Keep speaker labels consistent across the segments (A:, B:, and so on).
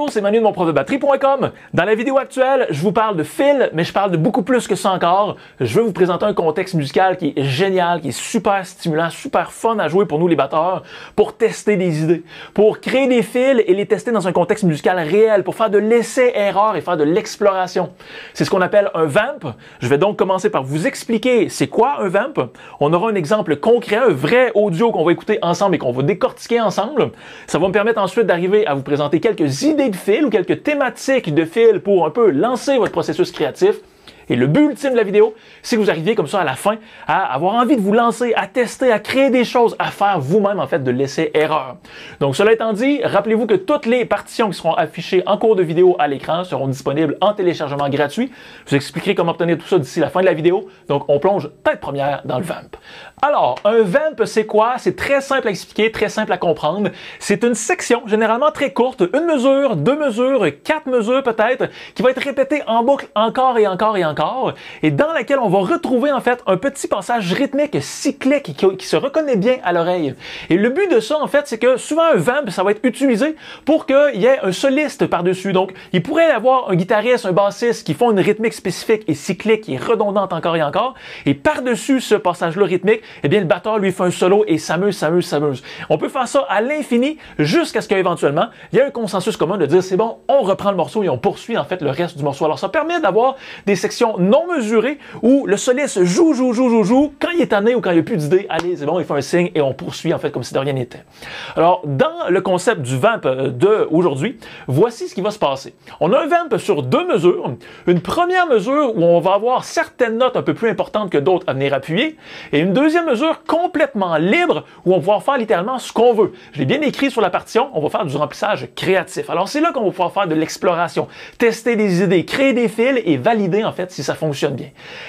A: Bonjour, c'est Manu de monprofdebatterie.com. Dans la vidéo actuelle, je vous parle de fil, mais je parle de beaucoup plus que ça encore. Je veux vous présenter un contexte musical qui est génial, qui est super stimulant, super fun à jouer pour nous les batteurs, pour tester des idées, pour créer des fils et les tester dans un contexte musical réel, pour faire de l'essai-erreur et faire de l'exploration. C'est ce qu'on appelle un vamp. Je vais donc commencer par vous expliquer c'est quoi un vamp. On aura un exemple concret, un vrai audio qu'on va écouter ensemble et qu'on va décortiquer ensemble. Ça va me permettre ensuite d'arriver à vous présenter quelques idées de fil ou quelques thématiques de fil pour un peu lancer votre processus créatif. Et le but ultime de la vidéo, c'est que vous arriviez comme ça à la fin à avoir envie de vous lancer, à tester, à créer des choses, à faire vous-même en fait de l'essai-erreur. Donc cela étant dit, rappelez-vous que toutes les partitions qui seront affichées en cours de vidéo à l'écran seront disponibles en téléchargement gratuit. Je vous expliquerai comment obtenir tout ça d'ici la fin de la vidéo. Donc on plonge tête première dans le vamp. Alors, un vamp, c'est quoi? C'est très simple à expliquer, très simple à comprendre. C'est une section, généralement très courte, une mesure, deux mesures, quatre mesures peut-être, qui va être répétée en boucle encore et encore et encore, et dans laquelle on va retrouver en fait un petit passage rythmique cyclique qui se reconnaît bien à l'oreille. Et le but de ça, en fait, c'est que souvent un vamp, ça va être utilisé pour qu'il y ait un soliste par-dessus. Donc, il pourrait y avoir un guitariste, un bassiste qui font une rythmique spécifique et cyclique qui est redondante encore et encore, et par-dessus ce passage-là rythmique, eh bien, le batteur lui fait un solo et s'amuse. On peut faire ça à l'infini jusqu'à ce qu'éventuellement, il y ait un consensus commun de dire c'est bon, on reprend le morceau et on poursuit en fait le reste du morceau. Alors, ça permet d'avoir des sections non mesurées où le soliste joue. Quand il est tanné ou quand il n'y a plus d'idée, allez, c'est bon, il fait un signe et on poursuit en fait comme si de rien n'était. Alors, dans le concept du vamp d'aujourd'hui, voici ce qui va se passer. On a un vamp sur deux mesures. Une première mesure où on va avoir certaines notes un peu plus importantes que d'autres à venir appuyer et une deuxième mesure complètement libre où on va pouvoir faire littéralement ce qu'on veut. Je l'ai bien écrit sur la partition, on va faire du remplissage créatif. Alors c'est là qu'on va pouvoir faire de l'exploration, tester des idées, créer des fils et valider en fait si ça fonctionne bien.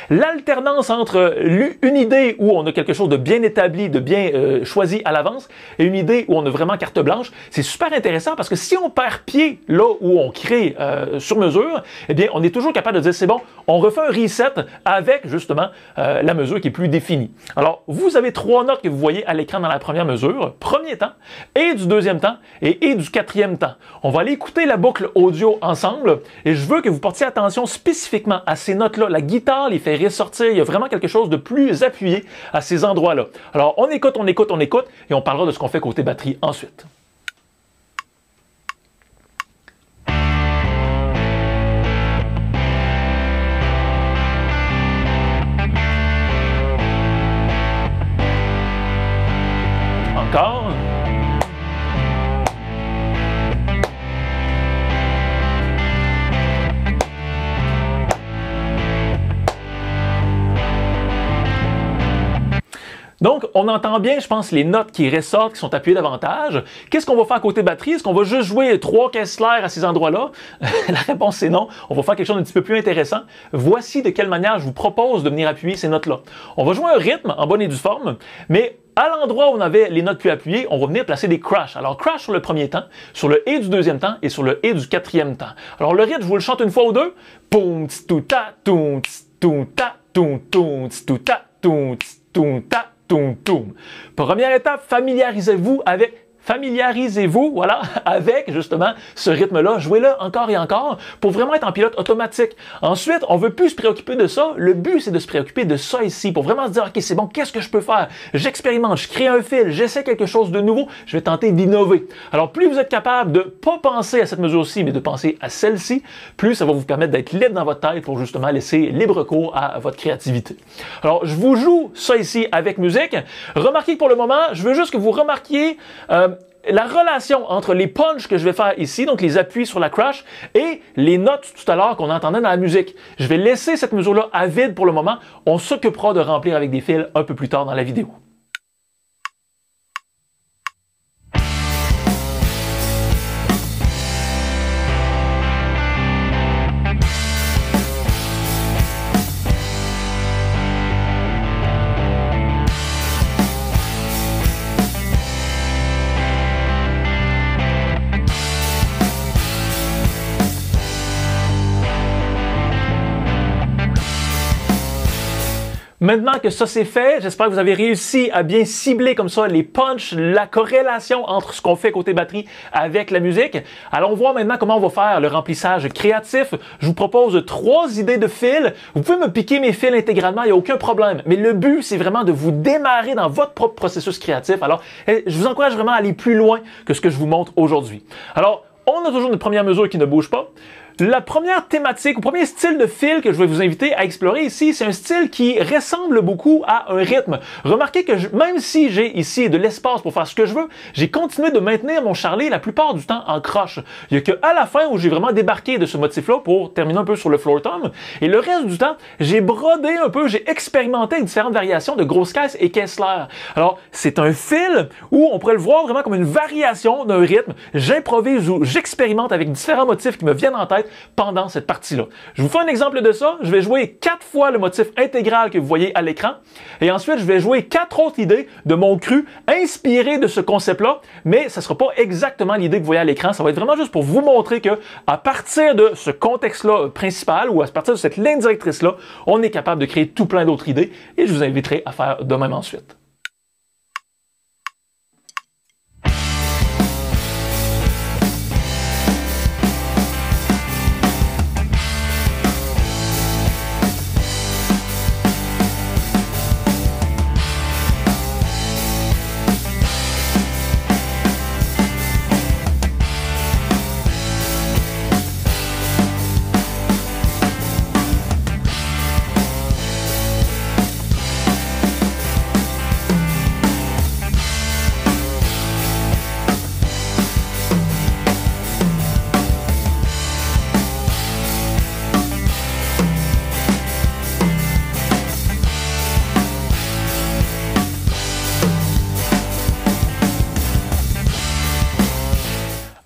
A: L'alternance entre une idée où on a quelque chose de bien établi, de bien choisi à l'avance et une idée où on a vraiment carte blanche, c'est super intéressant parce que si on perd pied là où on crée sur mesure, eh bien on est toujours capable de dire c'est bon, on refait un reset avec justement la mesure qui est plus définie. Alors vous avez trois notes que vous voyez à l'écran dans la première mesure, premier temps, et du deuxième temps, et du quatrième temps. On va aller écouter la boucle audio ensemble, et je veux que vous portiez attention spécifiquement à ces notes-là. La guitare les fait ressortir, il y a vraiment quelque chose de plus appuyé à ces endroits-là. Alors on écoute, et on parlera de ce qu'on fait côté batterie ensuite. Encore. Donc, on entend bien, je pense, les notes qui ressortent, qui sont appuyées davantage. Qu'est-ce qu'on va faire côté batterie? Est-ce qu'on va juste jouer trois caisses claires à ces endroits-là? La réponse c'est non. On va faire quelque chose d'un petit peu plus intéressant. Voici de quelle manière je vous propose de venir appuyer ces notes-là. On va jouer un rythme en bonne et due forme, mais à l'endroit où on avait les notes plus appuyées, on va venir placer des crashs. Alors, crash sur le premier temps, sur le et du deuxième temps et sur le et du quatrième temps. Alors, le rythme, je vous le chante une fois ou deux. Poum, tsu ta, toum, ta, toum, tsu ta, toum, ta. Première étape, familiarisez-vous avec justement ce rythme-là. Jouez-le encore et encore pour vraiment être en pilote automatique. Ensuite, on ne veut plus se préoccuper de ça. Le but, c'est de se préoccuper de ça ici pour vraiment se dire, OK, c'est bon, qu'est-ce que je peux faire? J'expérimente, je crée un fil, j'essaie quelque chose de nouveau, je vais tenter d'innover. Alors, plus vous êtes capable de ne pas penser à cette mesure-ci, mais de penser à celle-ci, plus ça va vous permettre d'être libre dans votre tête pour justement laisser libre cours à votre créativité. Alors, je vous joue ça ici avec musique. Remarquez que pour le moment, je veux juste que vous remarquiez la relation entre les punches que je vais faire ici, donc les appuis sur la crash, et les notes tout à l'heure qu'on entendait dans la musique. Je vais laisser cette mesure-là à vide pour le moment. On s'occupera de remplir avec des fils un peu plus tard dans la vidéo. Maintenant que ça c'est fait, j'espère que vous avez réussi à bien cibler comme ça les punchs, la corrélation entre ce qu'on fait côté batterie avec la musique. Allons voir maintenant comment on va faire le remplissage créatif. Je vous propose 3 idées de fils. Vous pouvez me piquer mes fils intégralement, il n'y a aucun problème. Mais le but, c'est vraiment de vous démarrer dans votre propre processus créatif. Alors, je vous encourage vraiment à aller plus loin que ce que je vous montre aujourd'hui. Alors, on a toujours une première mesure qui ne bouge pas. La première thématique, ou premier style de fil que je vais vous inviter à explorer ici, c'est un style qui ressemble beaucoup à un rythme. Remarquez que même si j'ai ici de l'espace pour faire ce que je veux, j'ai continué de maintenir mon charlet la plupart du temps en croche. Il n'y a qu'à la fin où j'ai vraiment débarqué de ce motif-là pour terminer un peu sur le floor tom. Et le reste du temps, j'ai brodé un peu, j'ai expérimenté avec différentes variations de grosse caisse et Kessler. Alors, c'est un fil où on pourrait le voir vraiment comme une variation d'un rythme. J'improvise ou j'expérimente avec différents motifs qui me viennent en tête pendant cette partie-là. Je vous fais un exemple de ça. Je vais jouer 4 fois le motif intégral que vous voyez à l'écran. Et ensuite, je vais jouer 4 autres idées de mon cru inspirées de ce concept-là. Mais ça ne sera pas exactement l'idée que vous voyez à l'écran. Ça va être vraiment juste pour vous montrer que à partir de ce contexte-là principal ou à partir de cette ligne directrice-là, on est capable de créer tout plein d'autres idées. Et je vous inviterai à faire de même ensuite.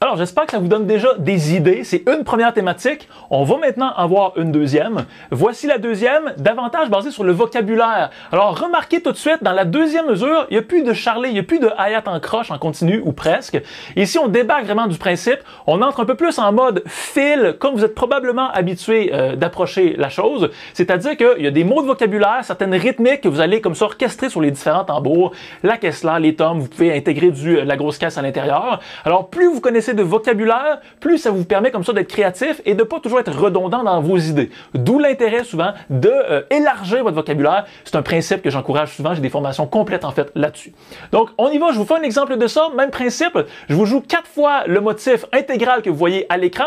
A: Alors, j'espère que ça vous donne déjà des idées. C'est une première thématique. On va maintenant en voir une deuxième. Voici la deuxième, davantage basée sur le vocabulaire. Alors, remarquez tout de suite, dans la deuxième mesure, il n'y a plus de charlet, il n'y a plus de hi-hat en croche en continu ou presque. Ici, on débarque vraiment du principe. On entre un peu plus en mode fil, comme vous êtes probablement habitué d'approcher la chose. C'est-à-dire qu'il y a des mots de vocabulaire, certaines rythmiques que vous allez comme ça orchestrer sur les différents tambours. La Kessler, les toms, vous pouvez intégrer la grosse caisse à l'intérieur. Alors, plus vous connaissez de vocabulaire, plus ça vous permet comme ça d'être créatif et de pas toujours être redondant dans vos idées. D'où l'intérêt souvent de élargir votre vocabulaire. C'est un principe que j'encourage souvent. J'ai des formations complètes en fait là-dessus. Donc, on y va. Je vous fais un exemple de ça. Même principe. Je vous joue 4 fois le motif intégral que vous voyez à l'écran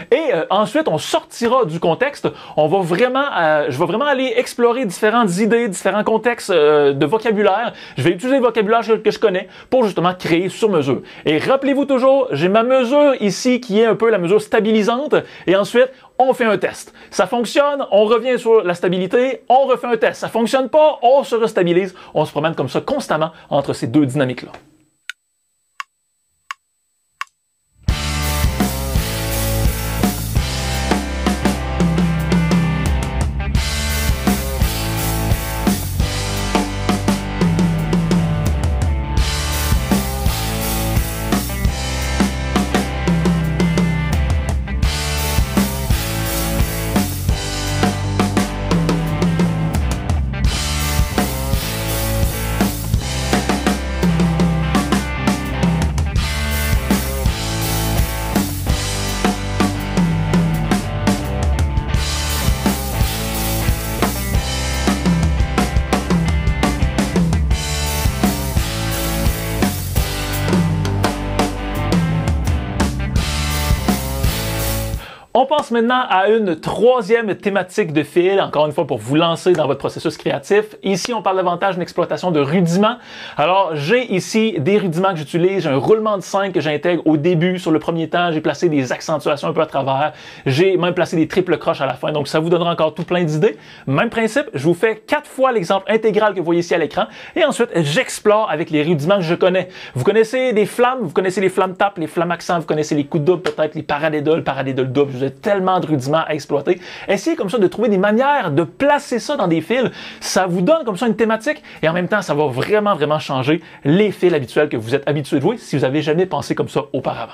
A: et ensuite, on sortira du contexte. On va vraiment, je vais vraiment aller explorer différentes idées, différents contextes de vocabulaire. Je vais utiliser le vocabulaire que je connais pour justement créer sur mesure. Et rappelez-vous toujours, j'ai ma mesure ici qui est un peu la mesure stabilisante et ensuite on fait un test. Ça fonctionne, on revient sur la stabilité, on refait un test. Ça fonctionne pas, on se restabilise. On se promène comme ça constamment entre ces deux dynamiques-là. On passe maintenant à une troisième thématique de fil, encore une fois pour vous lancer dans votre processus créatif. Ici, on parle davantage d'une exploitation de rudiments. Alors, j'ai ici des rudiments que j'utilise, j'ai un roulement de 5 que j'intègre au début, sur le premier temps, j'ai placé des accentuations un peu à travers, j'ai même placé des triples croches à la fin, donc ça vous donnera encore tout plein d'idées. Même principe, je vous fais 4 fois l'exemple intégral que vous voyez ici à l'écran, et ensuite, j'explore avec les rudiments que je connais. Vous connaissez des flammes, vous connaissez les flammes tapes, les flammes accents, vous connaissez les coups de double, peut-être les paradiddles doubles, vous avez tellement de rudiments à exploiter. Essayez comme ça de trouver des manières de placer ça dans des fils. Ça vous donne comme ça une thématique et en même temps, ça va vraiment changer les fils habituels que vous êtes habitué de jouer si vous n'avez jamais pensé comme ça auparavant.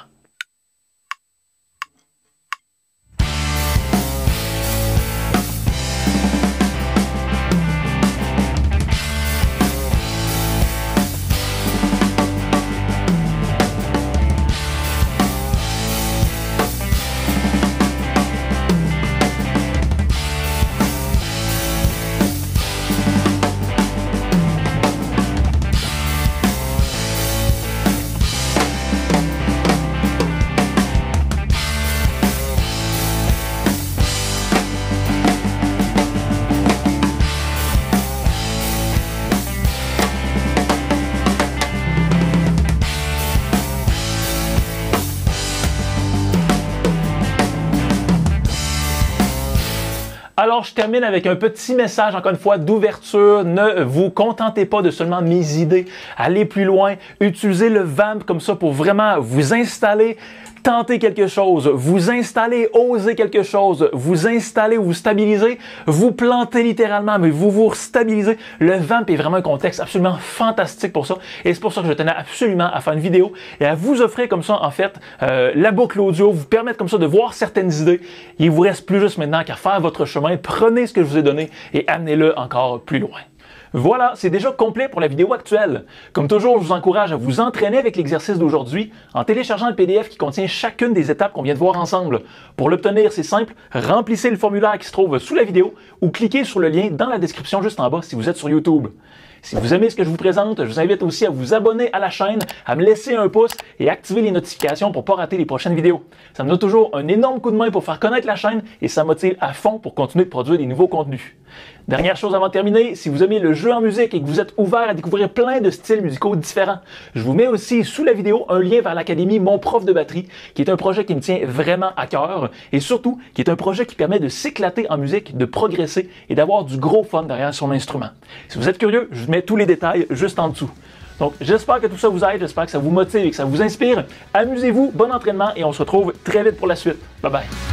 A: je termine avec un petit message, encore une fois, d'ouverture. Ne vous contentez pas de seulement mes idées. Allez plus loin. Utilisez le vamp comme ça pour vraiment vous installer. Tentez quelque chose, vous installez, osez quelque chose, vous installez ou vous stabilisez, vous plantez littéralement, mais vous vous stabilisez. Le vamp est vraiment un contexte absolument fantastique pour ça. Et c'est pour ça que je tenais absolument à faire une vidéo et à vous offrir comme ça, en fait, la boucle audio, vous permettre comme ça de voir certaines idées. Il vous reste plus juste maintenant qu'à faire votre chemin. Prenez ce que je vous ai donné et amenez-le encore plus loin. Voilà, c'est déjà complet pour la vidéo actuelle. Comme toujours, je vous encourage à vous entraîner avec l'exercice d'aujourd'hui en téléchargeant le PDF qui contient chacune des étapes qu'on vient de voir ensemble. Pour l'obtenir, c'est simple, remplissez le formulaire qui se trouve sous la vidéo ou cliquez sur le lien dans la description juste en bas si vous êtes sur YouTube. Si vous aimez ce que je vous présente, je vous invite aussi à vous abonner à la chaîne, à me laisser un pouce et activer les notifications pour ne pas rater les prochaines vidéos. Ça me donne toujours un énorme coup de main pour faire connaître la chaîne et ça me motive à fond pour continuer de produire des nouveaux contenus. Dernière chose avant de terminer, si vous aimez le jeu en musique et que vous êtes ouvert à découvrir plein de styles musicaux différents, je vous mets aussi sous la vidéo un lien vers l'Académie Mon Prof de batterie, qui est un projet qui me tient vraiment à cœur et surtout qui est un projet qui permet de s'éclater en musique, de progresser et d'avoir du gros fun derrière son instrument. Si vous êtes curieux, je vous mets tous les détails juste en dessous. Donc, j'espère que tout ça vous aide, j'espère que ça vous motive et que ça vous inspire. Amusez-vous, bon entraînement et on se retrouve très vite pour la suite. Bye bye!